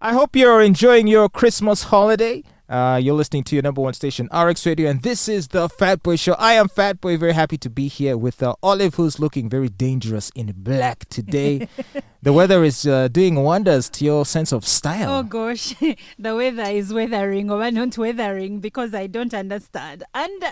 I hope you're enjoying your Christmas holiday. You're listening to your number one station, RX Radio, and this is the Fatboy Show. I am Fatboy, very happy to be here with Olive, who's looking very dangerous in black today. The weather is doing wonders to your sense of style. Oh gosh, the weather is weathering or not weathering because I don't understand. And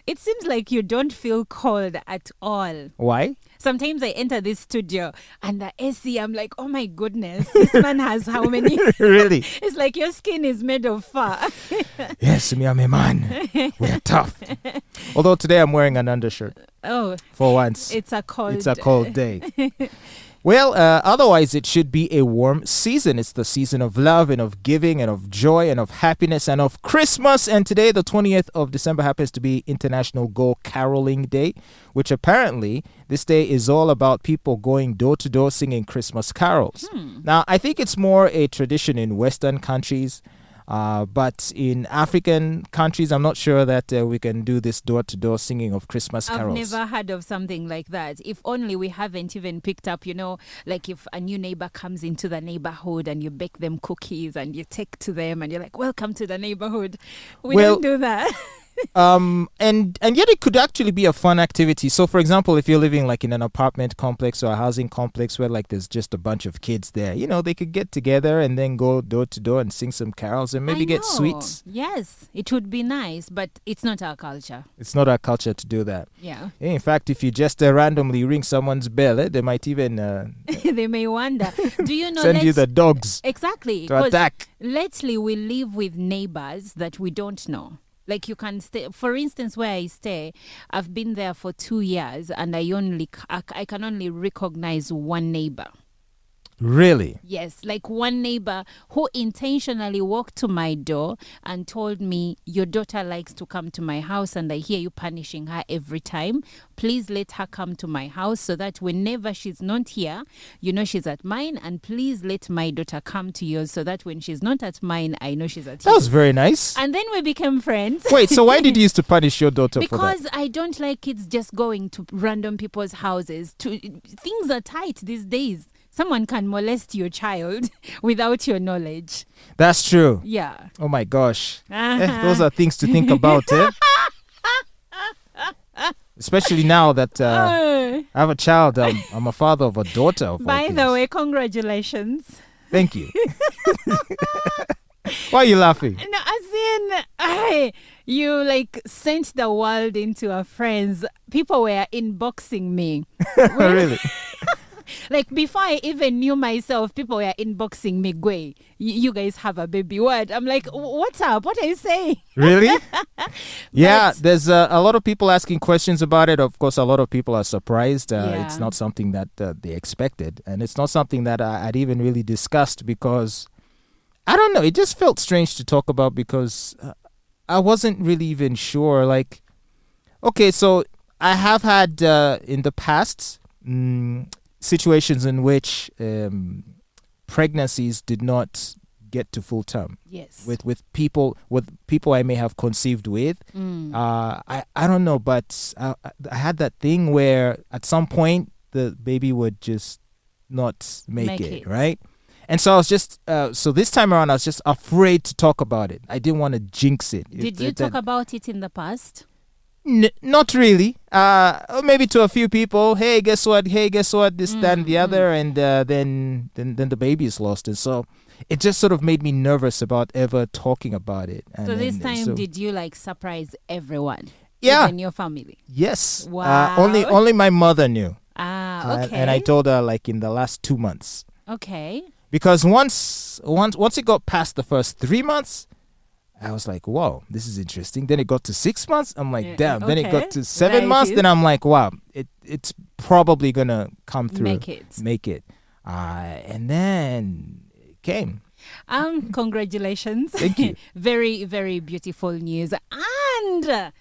it seems like you don't feel cold at all. Why? Sometimes I enter this studio and the AC, I'm like, oh my goodness, this man has how many? Really? It's like your skin is made of fur. Yes, me, I'm a man. We're tough. Although today I'm wearing an undershirt. Oh. For once. It's a cold day. Well, otherwise it should be a warm season. It's the season of love and of giving and of joy and of happiness and of Christmas. And today, the 20th of December, happens to be International Go Caroling Day, which apparently this day is all about people going door to door singing Christmas carols. Now, I think it's more a tradition in Western countries. But in African countries, I'm not sure that we can do this door-to-door singing of Christmas carols. I've never heard of something like that. If only we haven't even picked up, like if a new neighbor comes into the neighborhood and you bake them cookies and you take to them and you're like, welcome to the neighborhood. We don't do that. And yet it could actually be a fun activity. So, for example, if you're living like in an apartment complex or a housing complex where like there's just a bunch of kids there, they could get together and then go door to door and sing some carols and maybe get sweets. Yes, it would be nice, but it's not our culture. It's not our culture to do that. Yeah. In fact, if you just randomly ring someone's bell, they might even they may wonder. Do you know? Send you the dogs. Exactly. To attack. Lately, we live with neighbors that we don't know. Like you can stay, for instance, where I stay, I've been there for 2 years and I can only recognize one neighbor. Really? Yes, like one neighbor who intentionally walked to my door and told me, your daughter likes to come to my house and I hear you punishing her every time. Please let her come to my house so that whenever she's not here, she's at mine, and please let my daughter come to yours so that when she's not at mine, I know she's at yours. That was very nice. And then we became friends. Wait, so why did you used to punish your daughter for that? Because I don't like kids just going to random people's houses. Things are tight these days. Someone can molest your child without your knowledge. That's true. Yeah. Oh my gosh. Those are things to think about, eh? Especially now that I have a child. I'm a father of a daughter. By the way, congratulations. Thank you. Why are you laughing? No, as in, you like sent the world into our friends. People were inboxing me. Really? Like before I even knew myself, people were inboxing me, Gwe, you guys have a baby. What? I'm like, what's up? What are you saying? Really? Yeah, there's a lot of people asking questions about it. Of course, a lot of people are surprised. It's not something that they expected. And it's not something that I'd even really discussed because, I don't know, it just felt strange to talk about because I wasn't really even sure. Like, okay, so I have had in the past situations in which pregnancies did not get to full term. Yes. With people I may have conceived with. I don't know, but I had that thing where at some point the baby would just not make it, right? And so I was just so this time around I was just afraid to talk about it. I didn't want to jinx it. Did you talk about it in the past? Not really. Maybe to a few people. Hey, guess what? This, that, and the other, and then the baby is lost, and so it just sort of made me nervous about ever talking about it. So this time, did you like surprise everyone? Yeah, in your family. Yes. Wow. Only my mother knew. Okay. And I told her like in the last 2 months. Okay. Because once it got past the first 3 months, I was like, wow, this is interesting. Then it got to 6 months. I'm like, damn. Then it got to 7 months. Then I'm like, wow, it's probably going to come through. Make it. And then it came. Congratulations. Thank you. Very, very beautiful news. And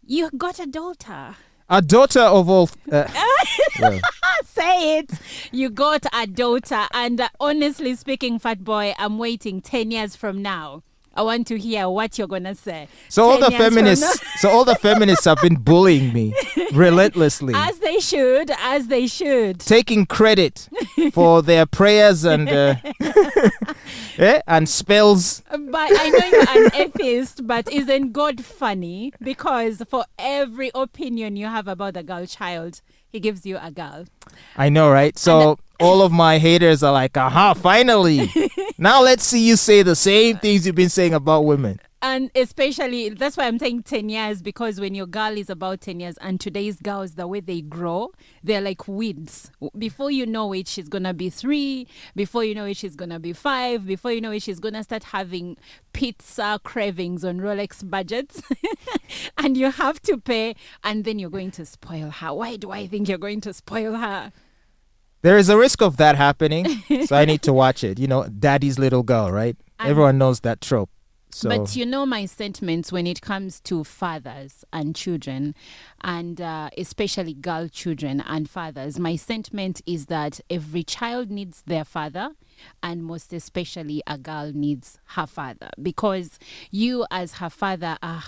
you got a daughter. A daughter of all... Say it. You got a daughter. And honestly speaking, Fatboy, I'm waiting 10 years from now. I want to hear what you're gonna say. So all 10 the years from feminists, now. so all the feminists have been bullying me relentlessly, As they should, as they should. taking credit for their prayers and and spells. But I know you're an atheist, but isn't God funny? Because for every opinion you have about the girl child, he gives you a girl. I know, right? So all of my haters are like, aha, finally. Now let's see you say the same things you've been saying about women. And especially, that's why I'm saying 10 years, because when your girl is about 10 years and today's girls, the way they grow, they're like weeds. Before you know it, she's going to be 3. Before you know it, she's going to be 5. Before you know it, she's going to start having pizza cravings on Rolex budgets. And you have to pay, and then you're going to spoil her. Why do I think you're going to spoil her? There is a risk of that happening, so I need to watch it. You know, daddy's little girl, right? Everyone knows that trope. So. But you know my sentiments when it comes to fathers and children, and especially girl children and fathers. My sentiment is that every child needs their father, and most especially a girl needs her father, because you as her father are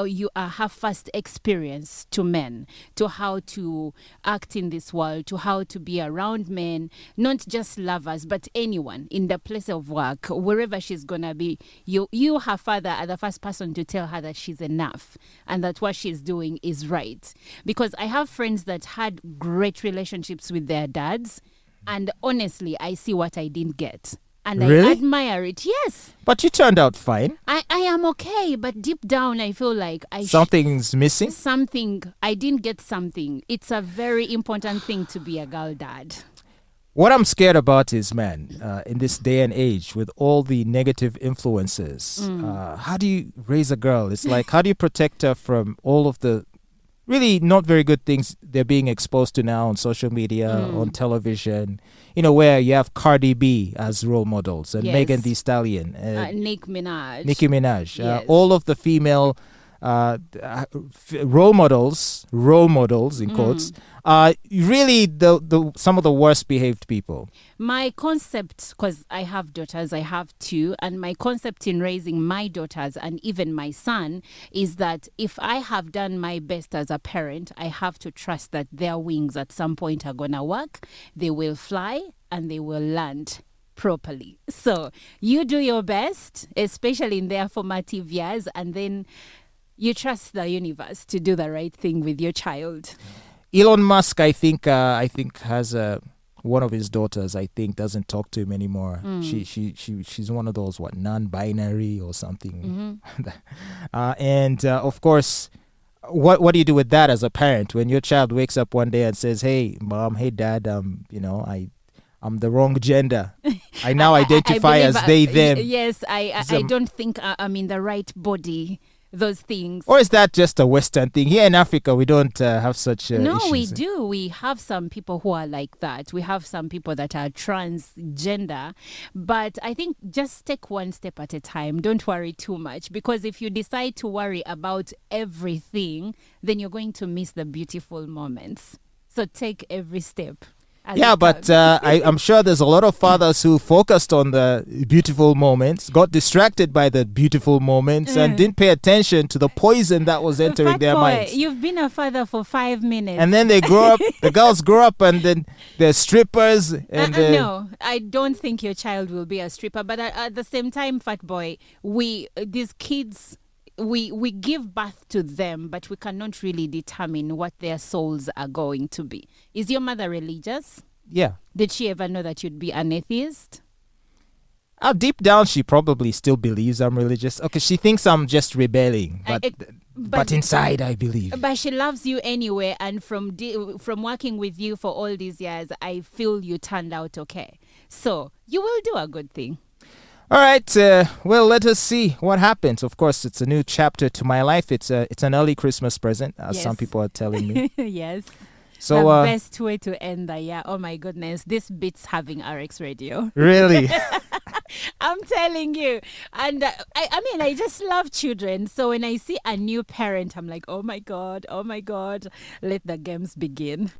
you have first experience to men, to how to act in this world, to how to be around men, not just lovers, but anyone in the place of work, wherever she's gonna be. You, her father, are the first person to tell her that she's enough and that what she's doing is right. Because I have friends that had great relationships with their dads, and honestly, I see what I didn't get. And really? I admire it, yes. But you turned out fine. I am okay, but deep down I feel like something's missing. I didn't get something. It's a very important thing to be a girl dad. What I'm scared about is, man, in this day and age with all the negative influences, how do you raise a girl? It's like, how do you protect her from all of the really not very good things they're being exposed to now on social media, on television, you know, where you have Cardi B as role models and Megan Thee Stallion, Nicki Minaj, yes. All of the female role models in quotes, really the some of the worst behaved people. My concept, because I have daughters, I have 2, and my concept in raising my daughters and even my son is that if I have done my best as a parent, I have to trust that their wings at some point are gonna work, they will fly, and they will land properly. So you do your best, especially in their formative years, and then you trust the universe to do the right thing with your child. Elon Musk, I think has one of his daughters. I think doesn't talk to him anymore. She's one of those non-binary or something. And of course, what do you do with that as a parent when your child wakes up one day and says, "Hey, mom, hey, dad, I'm the wrong gender. I now identify as they, them." Yes, I don't think I'm in the right body. Those things. Or is that just a Western thing? Here in Africa, we don't have such No, issues. we do. We have some people who are like that. We have some people that are transgender. But I think just take one step at a time. Don't worry too much. Because if you decide to worry about everything, then you're going to miss the beautiful moments. So take every step. Yeah, but I'm sure there's a lot of fathers who focused on the beautiful moments, got distracted by the beautiful moments, and didn't pay attention to the poison that was entering their minds. You've been a father for 5 minutes. And then they grow up, the girls grow up, and then they're strippers. And no, I don't think your child will be a stripper. But at the same time, Fatboy, these kids... We give birth to them, but we cannot really determine what their souls are going to be. Is your mother religious? Yeah. Did she ever know that you'd be an atheist? Deep down, she probably still believes I'm religious. Okay, she thinks I'm just rebelling, but inside, I believe. But she loves you anyway, and from working with you for all these years, I feel you turned out okay. So you will do a good thing. All right. Well, let us see what happens. Of course, it's a new chapter to my life. It's an early Christmas present, as some people are telling me. Yes. So the best way to end the year. Oh my goodness, this beats having RX Radio. Really? I'm telling you. And I just love children. So when I see a new parent, I'm like, oh my God, let the games begin.